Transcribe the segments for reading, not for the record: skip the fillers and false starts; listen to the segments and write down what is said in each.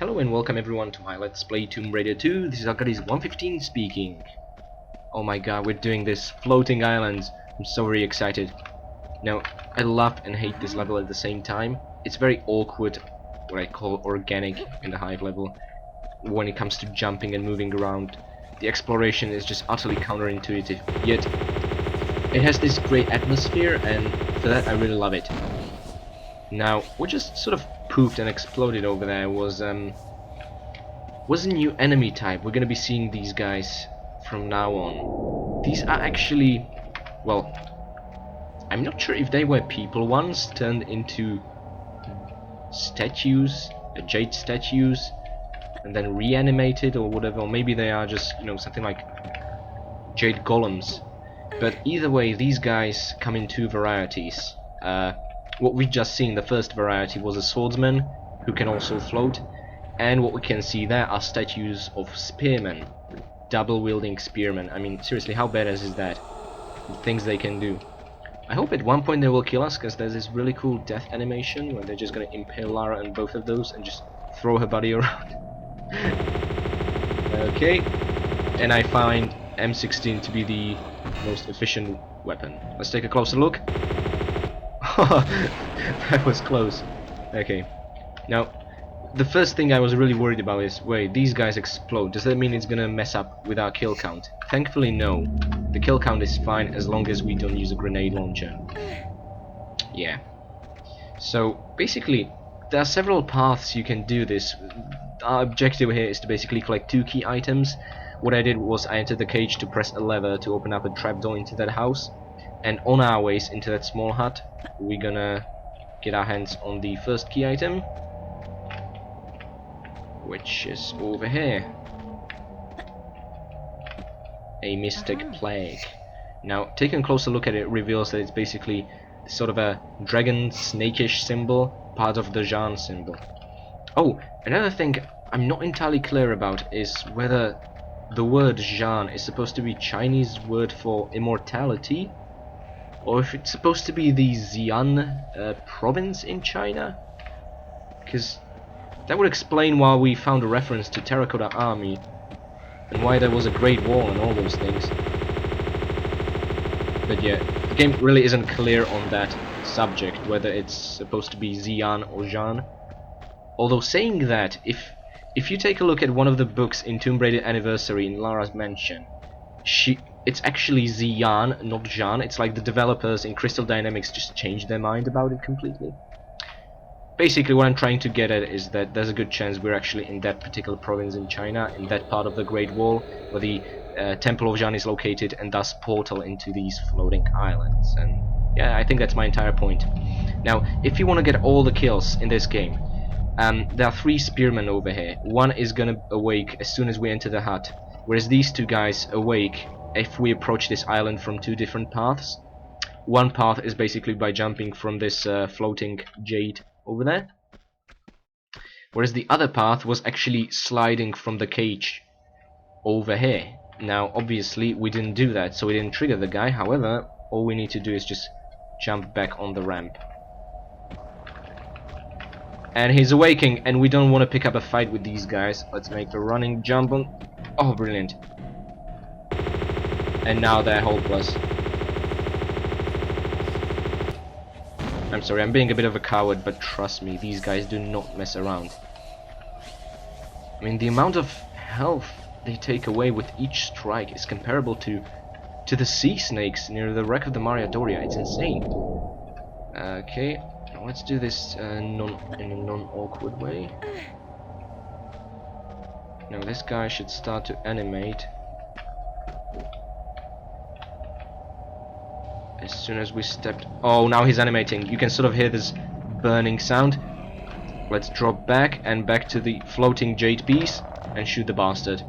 Hello and welcome everyone to my Let's Play Tomb Raider 2. This is Arcadis115 speaking. Oh my god, we're doing this floating islands. I'm so very excited. Now, I love and hate this level at the same time. It's very awkward, what I call organic in the hive level, when it comes to jumping and moving around. The exploration is just utterly counterintuitive, yet it has this great atmosphere, and for that I really love it. Now, what just sort of poofed and exploded over there was a new enemy type. We're gonna be seeing these guys from now on. These are actually, well, I'm not sure if they were people once turned into statues, jade statues, and then reanimated or whatever, or maybe they are just, you know, something like jade golems. But either way, these guys come in two varieties. What we've just seen, the first variety was a swordsman who can also float, and what we can see there are statues of spearmen, double wielding spearmen. I mean, seriously, how badass is that? The things they can do. I hope at one point they will kill us, because there's this really cool death animation where they're just gonna impale Lara on both of those and just throw her body around. Okay, and I find M16 to be the most efficient weapon. Let's take a closer look. That was close. Okay, now the first thing I was really worried about is, wait, these guys explode. Does that mean it's gonna mess up with our kill count? Thankfully no. The kill count is fine as long as we don't use a grenade launcher. Yeah. So basically there are several paths you can do this. Our objective here is to basically collect two key items. What I did was I entered the cage to press a lever to open up a trapdoor into that house, and on our ways into that small hut we're gonna get our hands on the first key item, which is over here. A mystic plague. Now, taking a closer look at it reveals that it's basically sort of a dragon snakish symbol, part of the Zhan symbol. Oh, another thing I'm not entirely clear about is whether the word Zhan is supposed to be Chinese word for immortality, or if it's supposed to be the Xi'an province in China, because that would explain why we found a reference to Terracotta Army and why there was a Great Wall and all those things. But yeah, the game really isn't clear on that subject, whether it's supposed to be Xi'an or Zhan. Although saying that, if you take a look at one of the books in Tomb Raider Anniversary in Lara's mansion, it's actually Xi'an, not Zhan. It's like the developers in Crystal Dynamics just changed their mind about it completely. Basically what I'm trying to get at is that there's a good chance we're actually in that particular province in China, in that part of the Great Wall, where the Temple of Zhan is located, and thus portal into these floating islands. And yeah, I think that's my entire point. Now, if you want to get all the kills in this game, there are three spearmen over here. One is gonna awake as soon as we enter the hut, whereas these two guys awake if we approach this island from two different paths. One path is basically by jumping from this floating jade over there, whereas the other path was actually sliding from the cage over here. Now obviously we didn't do that, so we didn't trigger the guy. However, all we need to do is just jump back on the ramp. And he's awaking, and we don't want to pick up a fight with these guys. Let's make the running jump on. Oh, brilliant. And now they're hopeless. I'm sorry, I'm being a bit of a coward, but trust me, these guys do not mess around. I mean, the amount of health they take away with each strike is comparable to the sea snakes near the wreck of the Maria Doria. It's insane. Okay, let's do this in a non-awkward way. Now this guy should start to animate as soon as we stepped. Oh, now he's animating. You can sort of hear this burning sound. Let's drop back and back to the floating jade piece and shoot the bastard.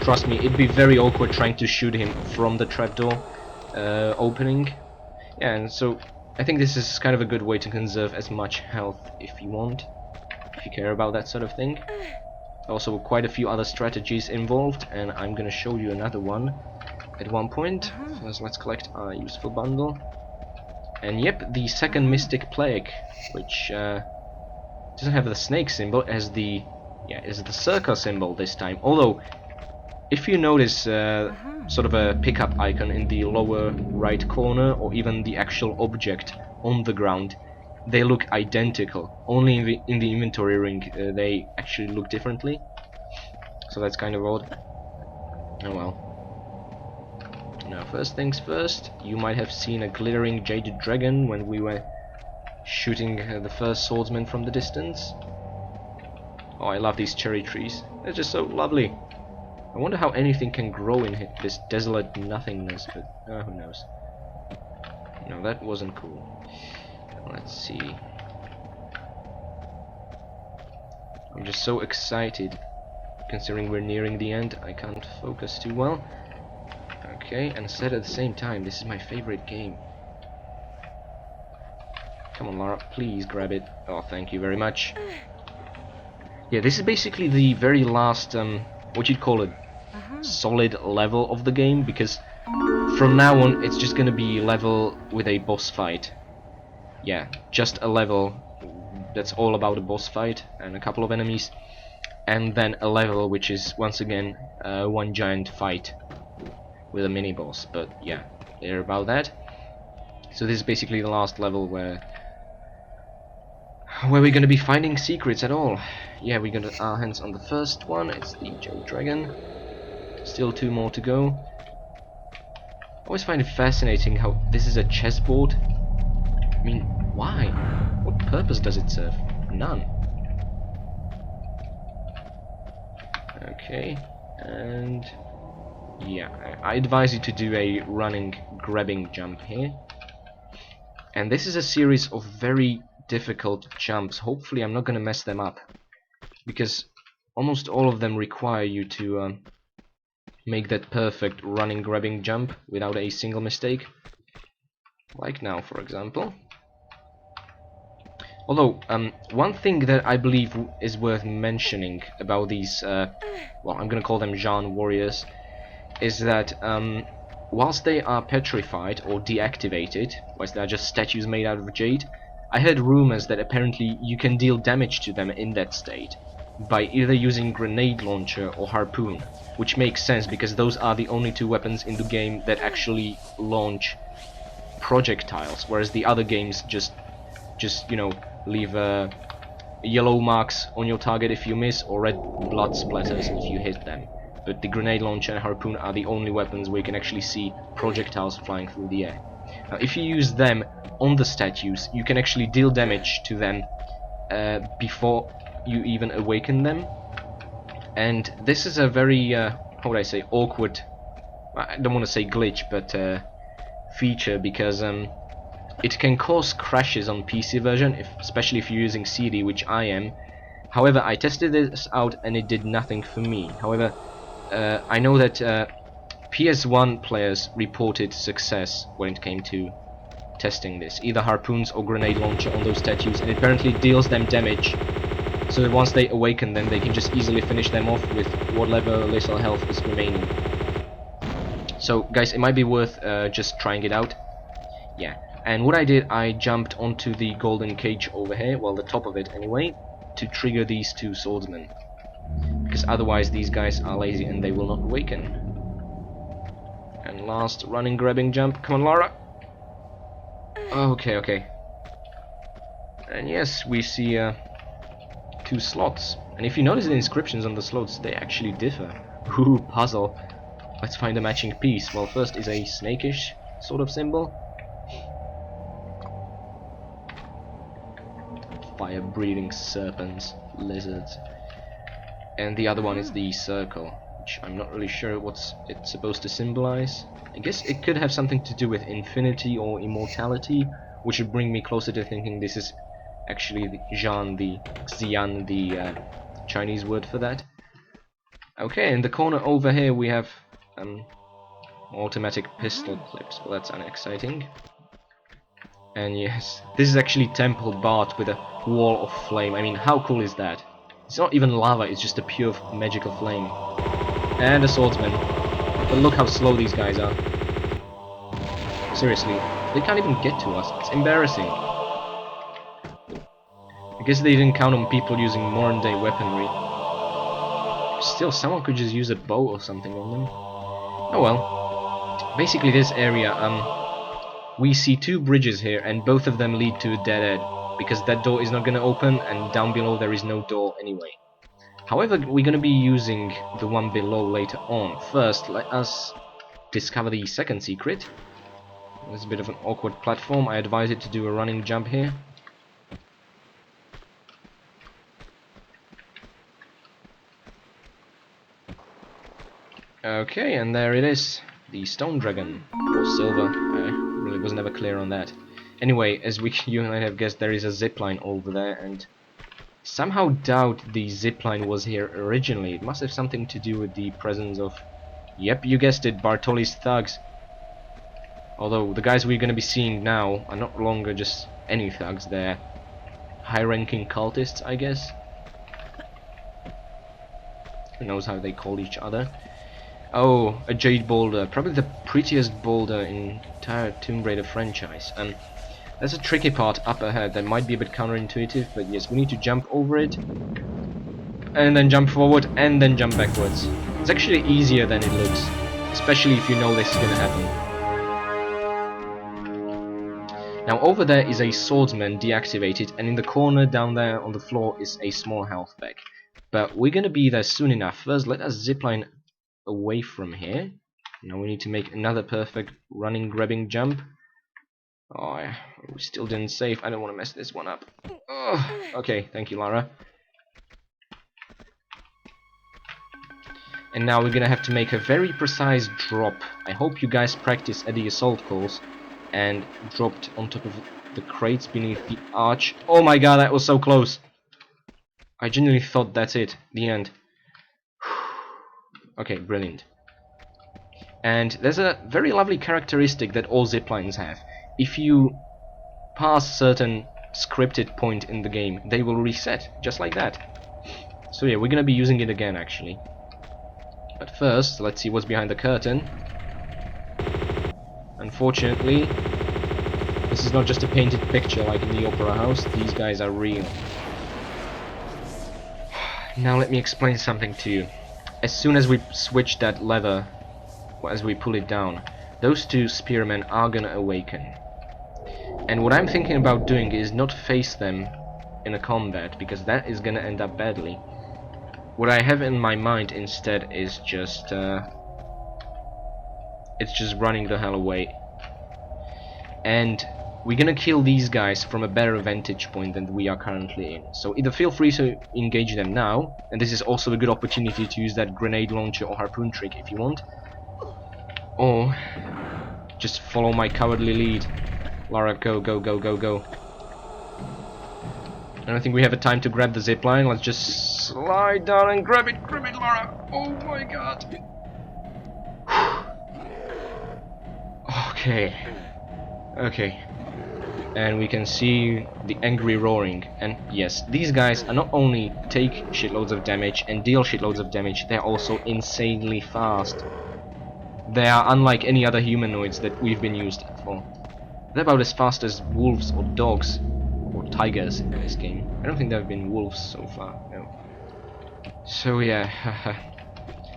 Trust me, it'd be very awkward trying to shoot him from the trapdoor opening. Yeah, and so I think this is kind of a good way to conserve as much health if you want, if you care about that sort of thing. Also quite a few other strategies involved, and I'm gonna show you another one at one point. First, let's collect our useful bundle. And yep, the second Mystic Plague, which doesn't have the snake symbol, as the is the circle symbol this time. Although, if you notice sort of a pickup icon in the lower right corner, or even the actual object on the ground, they look identical. Only in the inventory ring they actually look differently. So that's kind of odd. Oh well. Now, first things first, you might have seen a glittering jaded dragon when we were shooting the first swordsman from the distance. Oh, I love these cherry trees. They're just so lovely. I wonder how anything can grow in this desolate nothingness, but who knows. No, that wasn't cool. Let's see. I'm just so excited, considering we're nearing the end. I can't focus too well. Okay, and said at the same time, this is my favorite game. Come on, Lara, please grab it. Oh, thank you very much. Yeah, this is basically the very last, what you'd call it, solid level of the game, because from now on it's just gonna be level with a boss fight. Yeah, just a level that's all about a boss fight and a couple of enemies, and then a level which is once again one giant fight with a mini boss. But yeah, they're about that. So this is basically the last level where we're gonna be finding secrets at all. Yeah, we got our hands on the first one. It's the Jade Dragon. Still 2 more to go. I always find it fascinating how this is a chessboard. I mean, why? What purpose does it serve? None. Okay, and yeah, I advise you to do a running grabbing jump here. And this is a series of very difficult jumps. Hopefully I'm not gonna mess them up, because almost all of them require you to make that perfect running grabbing jump without a single mistake, like now, for example. Although one thing that I believe is worth mentioning about these well, I'm gonna call them Jean warriors, is that whilst they are petrified or deactivated, whilst they are just statues made out of jade, I heard rumors that apparently you can deal damage to them in that state by either using grenade launcher or harpoon, which makes sense because those are the only 2 weapons in the game that actually launch projectiles, whereas the other games just you know, leave yellow marks on your target if you miss, or red blood splatters if you hit them. But the grenade launcher and harpoon are the only weapons where you can actually see projectiles flying through the air. Now, if you use them on the statues, you can actually deal damage to them before you even awaken them. And this is a very, how would I say, awkward, I don't want to say glitch, but feature, because it can cause crashes on PC version, especially if you're using CD, which I am. However, I tested this out and it did nothing for me. However, I know that PS1 players reported success when it came to testing this, either harpoons or grenade launcher on those statues, and it apparently deals them damage, so that once they awaken them, they can just easily finish them off with whatever little health is remaining. So guys, it might be worth just trying it out. Yeah, and what I did, I jumped onto the golden cage over here, well, the top of it anyway, to trigger these 2 swordsmen, because otherwise these guys are lazy and they will not awaken. And last running grabbing jump. Come on, Lara. Okay. And yes, we see 2 slots, and if you notice the inscriptions on the slots, they actually differ. Ooh, puzzle. Let's find a matching piece. Well, first is a snakish sort of symbol. Fire-breathing serpents, lizards. And the other one is the circle, which I'm not really sure what it's supposed to symbolize. I guess it could have something to do with infinity or immortality, which would bring me closer to thinking this is actually the Xian, the Chinese word for that. Okay, in the corner over here we have automatic pistol clips. Well, that's unexciting. And yes, this is actually Temple Bart with a wall of flame. I mean, how cool is that? It's not even lava, it's just a pure magical flame. And a swordsman. But look how slow these guys are. Seriously, They can't even get to us. It's embarrassing. I guess they didn't count on people using modern day weaponry. Still, someone could just use a bow or something on them. Oh well. Basically this area, we see two bridges here, and both of them lead to a dead end, because that door is not gonna open, and down below there is no door anyway. However, we're gonna be using the one below later on. First, let us discover the second secret. There's a bit of an awkward platform. I advise it to do a running jump here. Okay, and there it is. The stone dragon. Or silver. I really was never clear on that. Anyway, as you might have guessed, there is a zipline over there, and somehow doubt the zipline was here originally. It must have something to do with the presence of... Yep, you guessed it, Bartoli's thugs. Although the guys we're going to be seeing now are not longer just any thugs, they're high-ranking cultists, I guess. Who knows how they call each other. Oh, a jade boulder, probably the prettiest boulder in the entire Tomb Raider franchise. There's a tricky part up ahead that might be a bit counterintuitive, but yes, we need to jump over it, and then jump forward, and then jump backwards. It's actually easier than it looks, especially if you know this is gonna happen. Now over there is a swordsman deactivated, and in the corner down there on the floor is a small health pack. But we're gonna be there soon enough. First, let us zipline away from here. Now we need to make another perfect running grabbing jump. Oh, yeah. We still didn't save. I don't want to mess this one up. Oh, okay, thank you, Lara. And now we're gonna have to make a very precise drop. I hope you guys practiced at the assault course and dropped on top of the crates beneath the arch. Oh my god, that was so close. I genuinely thought that's it, the end. Okay, brilliant. And there's a very lovely characteristic that all ziplines have. If you pass certain scripted point in the game, they will reset, just like that. So yeah, we're gonna be using it again, actually. But first, let's see what's behind the curtain. Unfortunately, this is not just a painted picture like in the Opera House. These guys are real. Now let me explain something to you. As soon as we switch that lever, as we pull it down, those two spearmen are gonna awaken. And what I'm thinking about doing is not face them in a combat, because that is gonna end up badly. What I have in my mind instead is just it's just running the hell away. And we're gonna kill these guys from a better vantage point than we are currently in. So either feel free to engage them now, and this is also a good opportunity to use that grenade launcher or harpoon trick if you want, or just follow my cowardly lead. Lara, go, go, go, go, go. I don't think we have a time to grab the zipline. Let's just slide down and grab it, Lara. Oh my god. Okay. Okay. And we can see the angry roaring. And yes, these guys are not only take shitloads of damage and deal shitloads of damage, they're also insanely fast. They are unlike any other humanoids that we've been used for. They're about as fast as wolves or dogs or tigers in this game. I don't think there have been wolves so far, no. So yeah,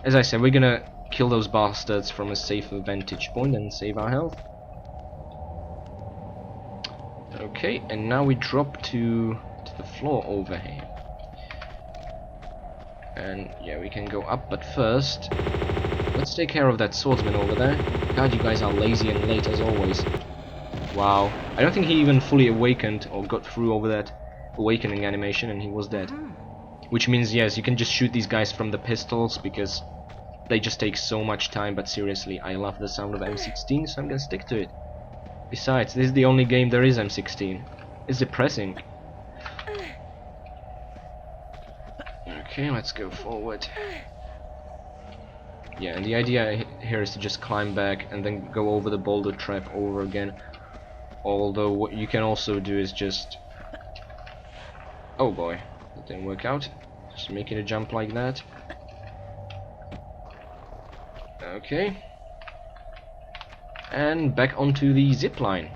as I said, we're gonna kill those bastards from a safer vantage point and save our health. Okay, and now we drop to the floor over here. And yeah, we can go up, but first, let's take care of that swordsman over there. God, you guys are lazy and late as always. Wow, I don't think he even fully awakened or got through over that awakening animation, and he was dead. Which means, yes, you can just shoot these guys from the pistols, because they just take so much time, but seriously, I love the sound of M16, so I'm gonna stick to it. Besides, this is the only game there is M16. It's depressing. Okay, let's go forward. Yeah, and the idea here is to just climb back and then go over the boulder trap over again. Although what you can also do is just... Oh boy, that didn't work out. Just making a jump like that. Okay. And back onto the zip line.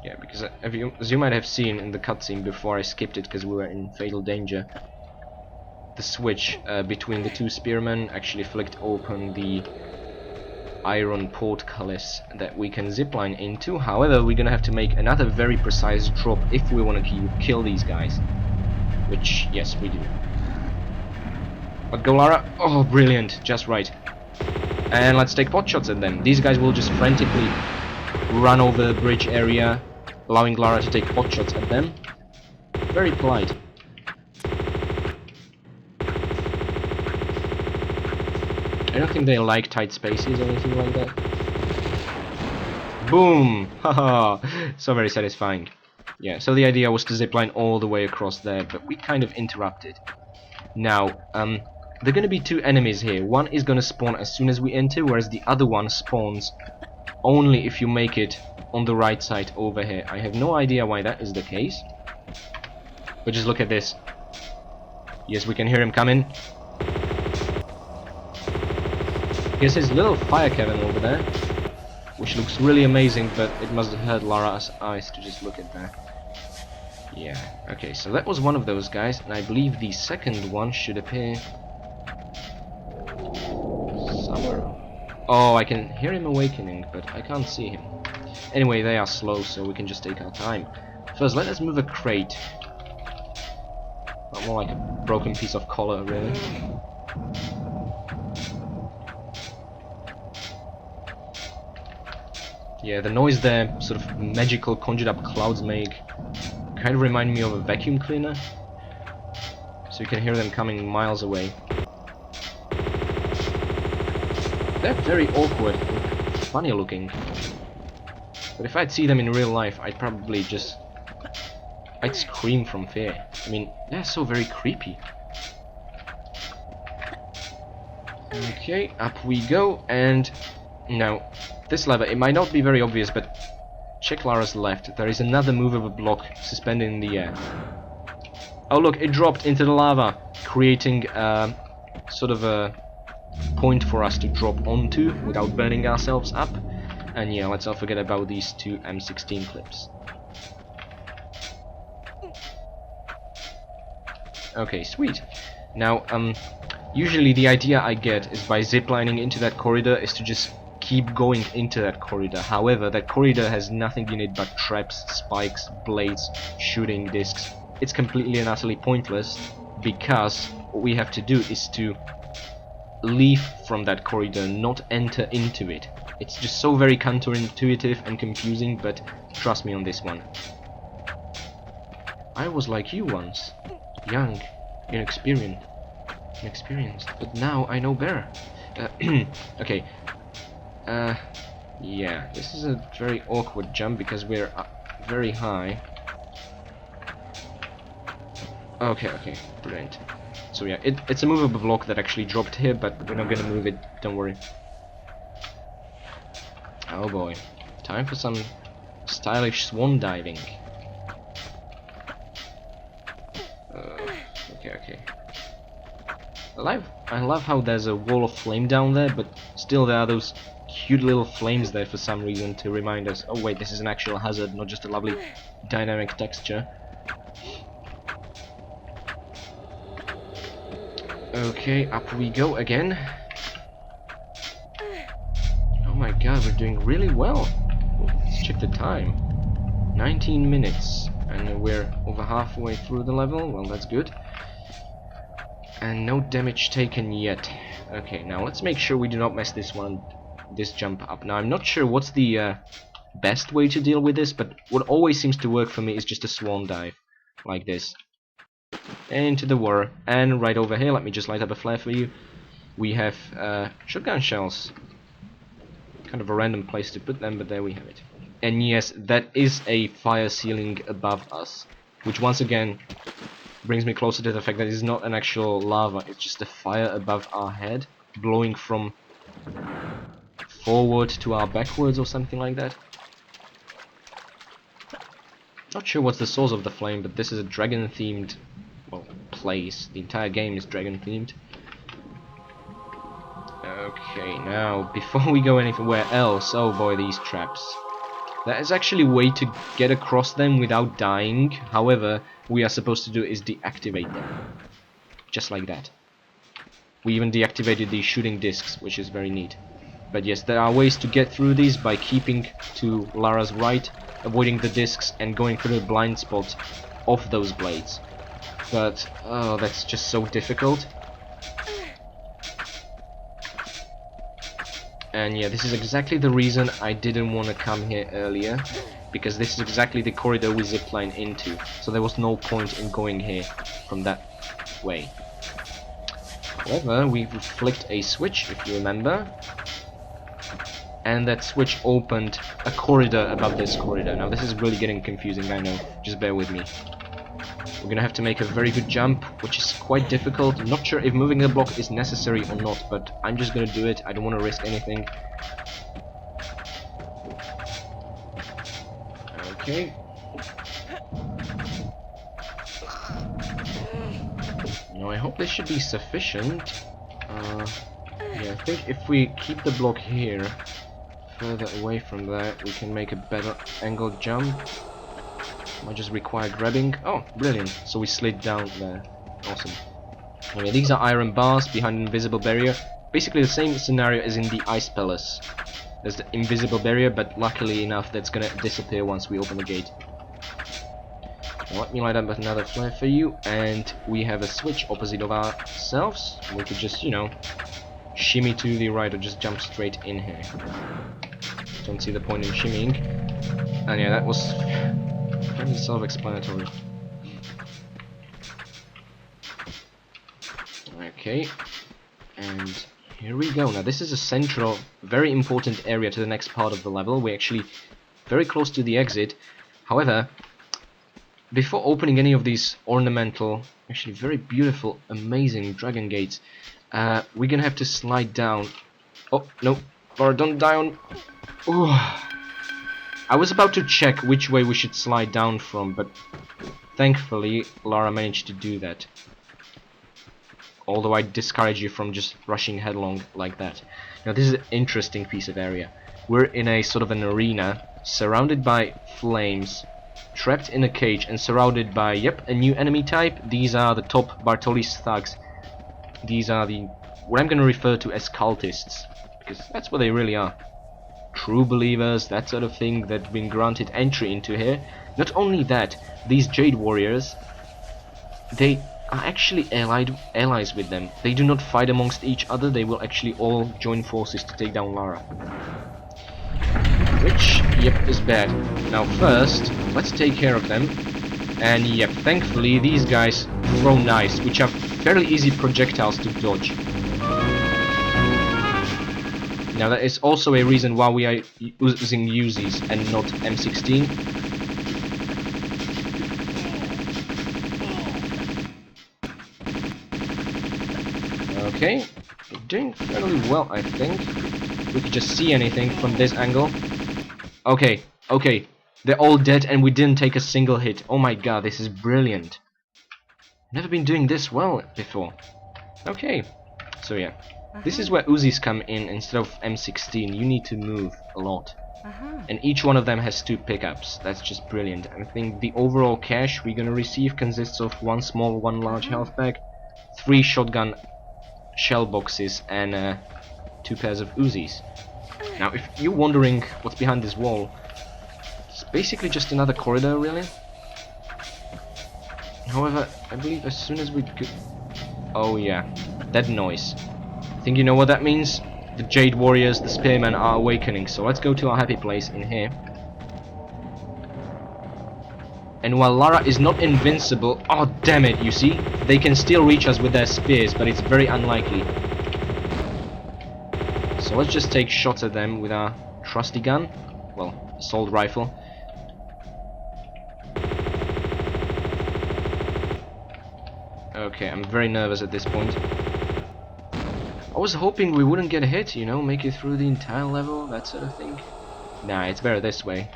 Yeah, because as you might have seen in the cutscene before, I skipped it because we were in fatal danger. The switch between the two spearmen actually flicked open the iron portcullis that we can zipline into. However, we're gonna have to make another very precise drop if we want to kill these guys. Which, yes, we do. But go, Lara. Oh, brilliant. Just right. And let's take pot shots at them. These guys will just frantically run over the bridge area, allowing Lara to take pot shots at them. Very polite. I don't think they like tight spaces or anything like that. Boom! Haha! So very satisfying. Yeah, so the idea was to zipline all the way across there, but we kind of interrupted. Now, there are gonna be two enemies here. One is gonna spawn as soon as we enter, whereas the other one spawns only if you make it on the right side over here. I have no idea why that is the case. But just look at this. Yes, we can hear him coming. Here's his little fire cavern over there, which looks really amazing, but it must have hurt Lara's eyes to just look at that. Yeah, okay, so that was one of those guys, and I believe the second one should appear somewhere. Oh, I can hear him awakening, but I can't see him. Anyway, they are slow, so we can just take our time. First, let us move a crate. Not more like a broken piece of collar, really. Yeah, the noise there, sort of magical conjured up clouds make, kind of remind me of a vacuum cleaner. So you can hear them coming miles away. They're very awkward and funny looking. But if I'd see them in real life, I'd probably just... I'd scream from fear. I mean, they're so very creepy. Okay, up we go, and... Now, this lever, it might not be very obvious, but check Lara's left. There is another movable block suspended in the air. Oh look, it dropped into the lava, creating sort of a point for us to drop onto without burning ourselves up. And yeah, let's not forget about these two M16 clips. Okay, sweet. Now, usually the idea I get is by ziplining into that corridor is to just keep going into that corridor. However, that corridor has nothing in it but traps, spikes, blades, shooting discs. It's completely and utterly pointless, because what we have to do is to leave from that corridor, not enter into it. It's just so very counterintuitive and confusing, but trust me on this one. I was like you once, young, inexperienced, but now I know better. Okay. Yeah, this is a very awkward jump because we're very high. Okay, brilliant. So yeah, it's a movable block that actually dropped here, but we're not gonna move it, don't worry. Oh boy, time for some stylish swan diving. Okay. I love how there's a wall of flame down there, but still there are those cute little flames there for some reason to remind us, oh wait, this is an actual hazard, not just a lovely dynamic texture. Okay, up we go again. Oh my god, we're doing really well. Let's check the time. 19 minutes, and we're over halfway through the level. Well, that's good. And no damage taken yet. Okay, now let's make sure we do not mess this jump up. Now I'm not sure what's the best way to deal with this, but what always seems to work for me is just a swan dive, like this. Into the water, and right over here, let me just light up a flare for you. We have shotgun shells. Kind of a random place to put them, but there we have it. And yes, that is a fire ceiling above us, which once again brings me closer to the fact that it's not an actual lava, it's just a fire above our head, blowing from forward to our backwards or something like that. Not sure what's the source of the flame, but this is a dragon themed, well, place. The entire game is dragon themed. Okay, now before we go anywhere else, oh boy, these traps. There is actually a way to get across them without dying. However, we are supposed to do is deactivate them. Just like that. We even deactivated the shooting discs, which is very neat. But yes, there are ways to get through these by keeping to Lara's right, avoiding the discs, and going through the blind spot of those blades. But, oh, that's just so difficult. And yeah, this is exactly the reason I didn't want to come here earlier, because this is exactly the corridor we zipline into, so there was no point in going here from that way. However, we flicked a switch, if you remember, and that switch opened a corridor above this corridor. Now this is really getting confusing, I know, just bear with me. We're gonna have to make a very good jump, which is quite difficult. I'm not sure if moving the block is necessary or not, but I'm just gonna do it. I don't want to risk anything. Okay. Now I hope this should be sufficient. Yeah, I think if we keep the block here, further away from there, we can make a better angled jump. Might just require grabbing. Oh, brilliant. So we slid down there. Awesome. Okay, these are iron bars behind an invisible barrier. Basically the same scenario as in the Ice Palace. There's the invisible barrier, but luckily enough that's gonna disappear once we open the gate. Now let me light up another flare for you, and we have a switch opposite of ourselves. We could just, you know, shimmy to the right or just jump straight in here. Don't see the point in shimmying. And yeah, that was fairly self-explanatory. Okay, and here we go. Now this is a central, very important area to the next part of the level. We're actually very close to the exit. However, before opening any of these ornamental, actually very beautiful, amazing dragon gates, we're gonna have to slide down. Oh, no, Laura, don't die on... Ooh. I was about to check which way we should slide down from, but thankfully Lara managed to do that. Although I discourage you from just rushing headlong like that. Now this is an interesting piece of area. We're in a sort of an arena, surrounded by flames, trapped in a cage and surrounded by, yep, a new enemy type. These are the top Bartoli's thugs. These are the, what I'm going to refer to as cultists, because that's what they really are. True believers, that sort of thing, that have been granted entry into here. Not only that, these Jade Warriors, they are actually allies with them. They do not fight amongst each other, they will actually all join forces to take down Lara. Which, yep, is bad. Now first, let's take care of them. And yep, thankfully these guys throw knives, which are fairly easy projectiles to dodge. Now that is also a reason why we are using Uzis and not M16. Okay, we're doing fairly well, I think. We could just see anything from this angle. Okay, okay, they're all dead and we didn't take a single hit. Oh my god, this is brilliant. Never been doing this well before. Okay, so yeah. This is where Uzis come in instead of M16. You need to move a lot. And each one of them has 2 pickups. That's just brilliant. I think the overall cash we're gonna receive consists of 1 small, 1 large health pack, 3 shotgun shell boxes, and 2 pairs of Uzis. Now, if you're wondering what's behind this wall, it's basically just another corridor, really. However, I believe as soon as we go... Oh yeah, that noise. I think you know what that means. The Jade Warriors, the Spearmen, are awakening, so let's go to our happy place in here. And while Lara is not invincible... Oh damn it, you see? They can still reach us with their spears, but it's very unlikely. So let's just take shots at them with our trusty gun. Well, assault rifle. Okay, I'm very nervous at this point. I was hoping we wouldn't get hit, you know, make it through the entire level, that sort of thing. Nah, it's better this way.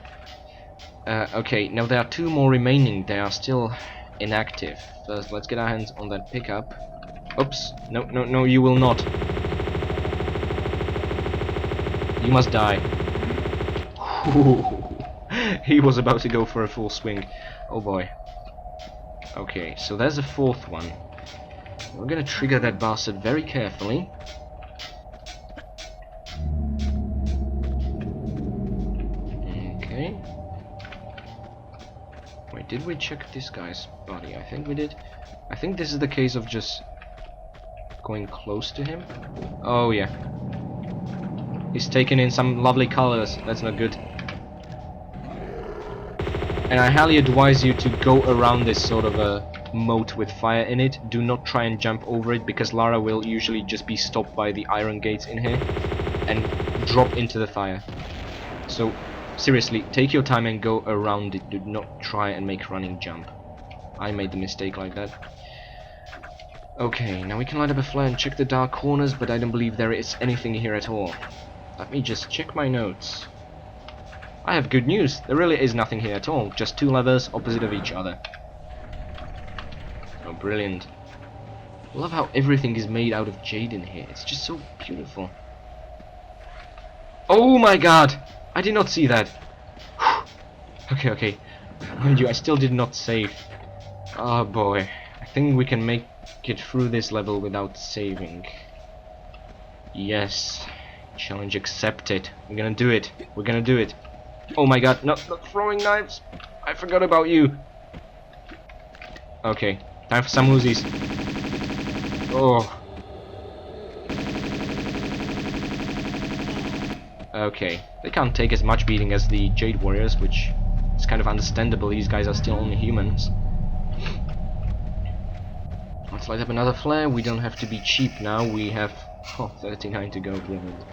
Okay, now there are 2 more remaining. They are still inactive. First, let's get our hands on that pickup. Oops. No, no, no, you will not. You must die. He was about to go for a full swing. Oh boy. Okay, so there's a fourth one. We're gonna trigger that bastard very carefully. Okay. Wait, did we check this guy's body? I think we did. I think this is the case of just going close to him. Oh yeah. He's taking in some lovely colors. That's not good. And I highly advise you to go around this sort of a moat with fire in it. Do not try and jump over it, because Lara will usually just be stopped by the iron gates in here and drop into the fire. So seriously, take your time and go around it. Do not try and make running jump. I made the mistake like that. Okay, now we can light up a flare and check the dark corners, but I don't believe there is anything here at all. Let me just check my notes. I have good news. There really is nothing here at all. Just two levers opposite of each other. Oh, brilliant. I love how everything is made out of jade in here. It's just so beautiful. Oh my god! I did not see that. Okay, okay. Mind you, I still did not save. Oh boy. I think we can make it through this level without saving. Yes. Challenge accepted. We're gonna do it. We're gonna do it. Oh my god, not throwing knives. I forgot about you. Okay, time for some Uzis. Oh. Okay, they can't take as much beating as the Jade Warriors, which is kind of understandable. These guys are still only humans. Let's light up another flare. We don't have to be cheap now. We have 39 to go. Brilliant.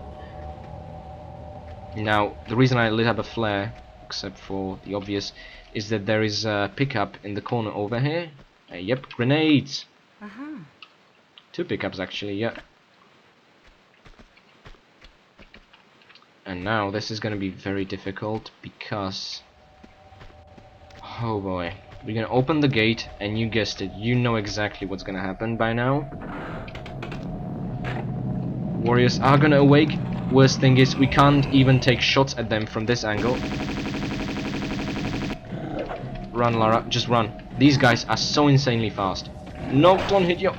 Now, the reason I lit up a flare, except for the obvious, is that there is a pickup in the corner over here. Yep, grenades! Two pickups actually, yeah. And now this is gonna be very difficult because... oh boy. We're gonna open the gate, and you guessed it, you know exactly what's gonna happen by now. Warriors are gonna awake. Worst thing is, we can't even take shots at them from this angle. Run, Lara, just run. These guys are so insanely fast. No, don't hit you.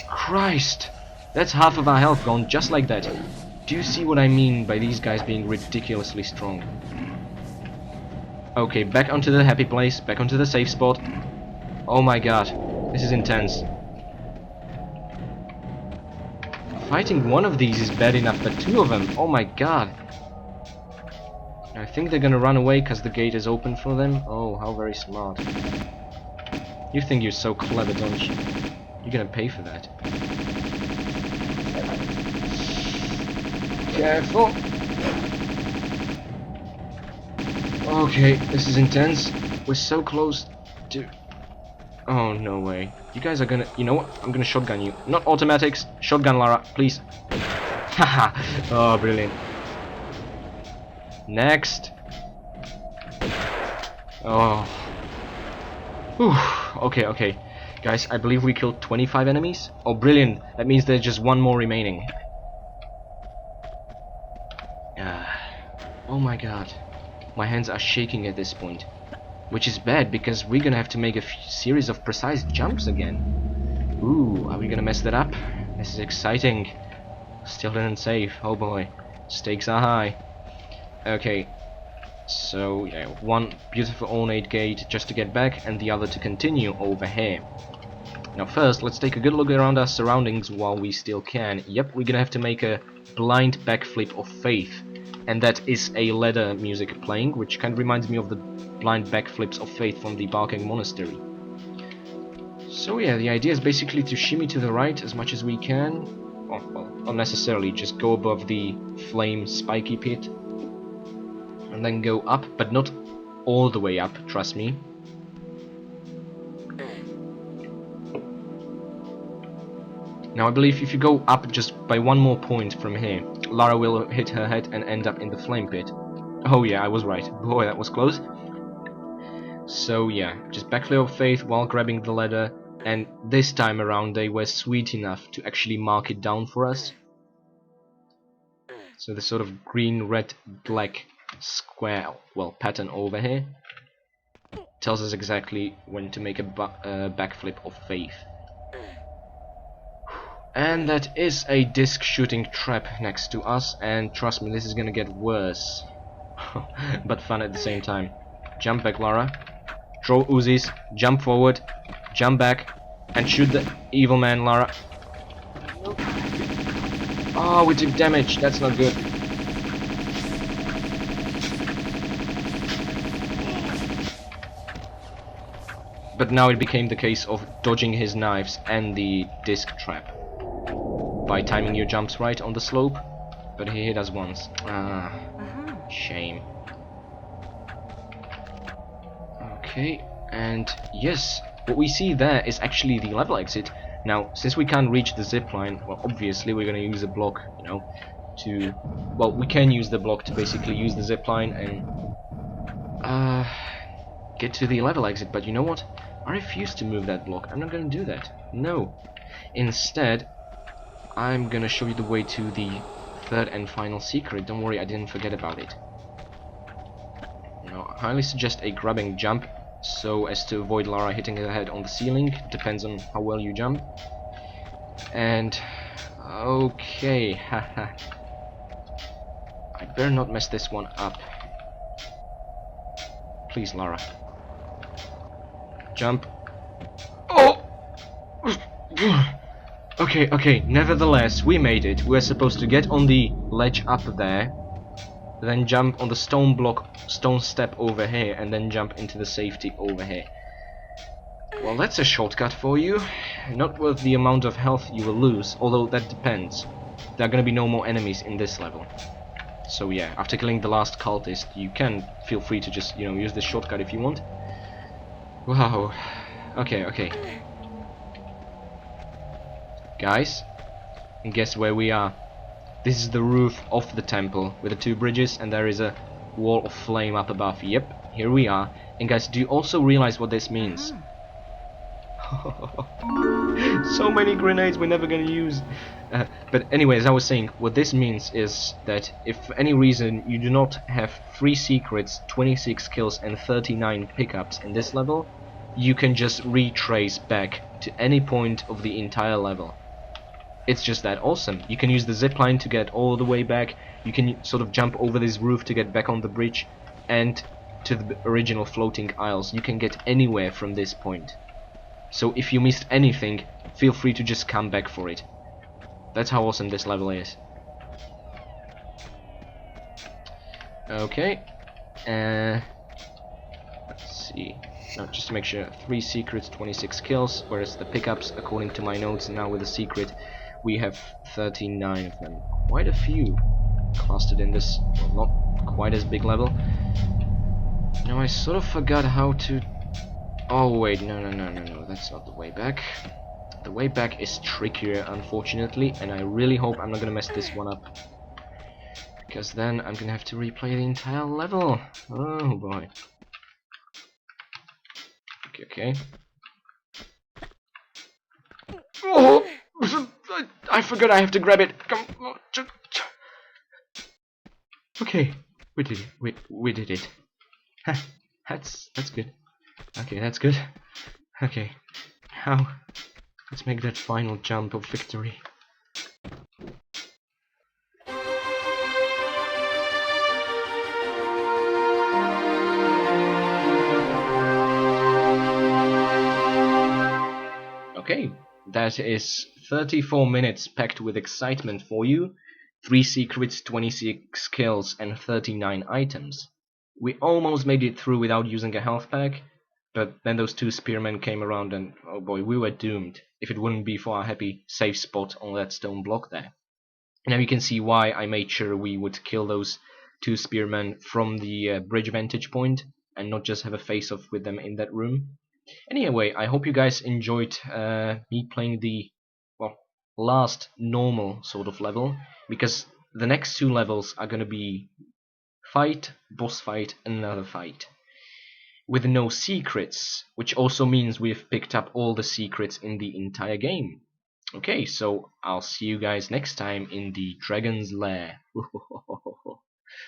Christ! That's half of our health gone, just like that. Do you see what I mean by these guys being ridiculously strong? Okay, back onto the happy place, back onto the safe spot. Oh my god, this is intense. Fighting one of these is bad enough, but two of them, oh my god. I think they're gonna run away because the gate is open for them. Oh, how very smart. You think you're so clever, don't you? You're gonna pay for that. Careful. Okay, this is intense. We're so close to... oh, no way. You guys are gonna... you know what? I'm gonna shotgun you. Not automatics. Shotgun, Lara, please. Haha. Oh, brilliant. Next. Oh. Whew. Okay, okay. Guys, I believe we killed 25 enemies. Oh, brilliant. That means there's just one more remaining. Oh my god. My hands are shaking at this point. Which is bad, because we're gonna have to make a series of precise jumps again. Ooh, are we gonna mess that up? This is exciting. Still didn't save. Oh boy. Stakes are high. Okay. So, yeah, one beautiful ornate gate just to get back, and the other to continue over here. Now first, let's take a good look around our surroundings while we still can. Yep, we're gonna have to make a blind backflip of faith. And that is a ladder music playing, which kind of reminds me of the blind backflips of faith from the Barking Monastery. So yeah, the idea is basically to shimmy to the right as much as we can. Well, not necessarily, just go above the flame spiky pit. And then go up, but not all the way up, trust me. Now I believe if you go up just by one more point from here, Lara will hit her head and end up in the flame pit. Oh yeah, I was right. Boy, that was close. So yeah, just backflip of faith while grabbing the ladder, and this time around they were sweet enough to actually mark it down for us. So the sort of green, red, black square, well, pattern over here. Tells us exactly when to make a backflip of faith. And that is a disc shooting trap next to us, and trust me, this is gonna get worse. But fun at the same time. Jump back, Lara. Throw Uzis, jump forward, jump back, and shoot the evil man, Lara. Oh, we took damage, that's not good. But now it became the case of dodging his knives and the disc trap by timing your jumps right on the slope. But he hit us once. Ah, shame. Okay, and yes, what we see there is actually the level exit. Now, since we can't reach the zip line, well, obviously we're gonna use a block, you know, to... Well, we can use the block to basically use the zip line and get to the level exit, but you know what? I refuse to move that block. I'm not gonna do that. No. Instead, I'm gonna show you the way to the third and final secret. Don't worry, I didn't forget about it. Now, I highly suggest a grabbing jump so as to avoid Lara hitting her head on the ceiling. Depends on how well you jump. And okay, haha. I better not mess this one up. Please, Lara. Jump. Oh! Okay, nevertheless, we made it. We're supposed to get on the ledge up there, then jump on the stone block, stone step over here, and then jump into the safety over here. Well, that's a shortcut for you. Not worth the amount of health you will lose, although that depends. There are gonna be no more enemies in this level. So yeah, after killing the last cultist, you can feel free to just, you know, use this shortcut if you want. Wow. Okay. Guys, guess where we are? This is the roof of the temple with the two bridges, and there is a wall of flame up above. Yep, here we are. And guys, do you also realize what this means? So many grenades we're never gonna use. But anyway, as I was saying, what this means is that if for any reason you do not have 3 secrets, 26 kills and 39 pickups in this level, you can just retrace back to any point of the entire level. It's just that awesome. You can use the zipline to get all the way back, you can sort of jump over this roof to get back on the bridge, and to the original floating aisles. You can get anywhere from this point. So if you missed anything, feel free to just come back for it. That's how awesome this level is. Okay. Let's see. Now, just to make sure, 3 secrets, 26 kills, whereas the pickups, according to my notes, now with the secret, we have 39 of them. Quite a few clustered in this, well, not quite as big level. Now, I sort of forgot how to... Oh wait, no, that's not the way back. The way back is trickier, unfortunately, and I really hope I'm not gonna mess this one up, because then I'm gonna have to replay the entire level. Oh boy. Okay. Oh! I forgot I have to grab it. Come on. Okay, we did it. We did it. That's good. Okay, that's good. Okay, now let's make that final jump of victory. Okay, that is 34 minutes packed with excitement for you. 3 secrets, 26 kills, and 39 items. We almost made it through without using a health pack, but then those 2 spearmen came around and, oh boy, we were doomed if it wouldn't be for our happy safe spot on that stone block there. Now you can see why I made sure we would kill those 2 spearmen from the bridge vantage point and not just have a face-off with them in that room. Anyway, I hope you guys enjoyed me playing the, well, last normal sort of level, because the next 2 levels are gonna be fight, boss fight, another fight, with no secrets, which also means we've picked up all the secrets in the entire game. Okay, so I'll see you guys next time in the Dragon's Lair.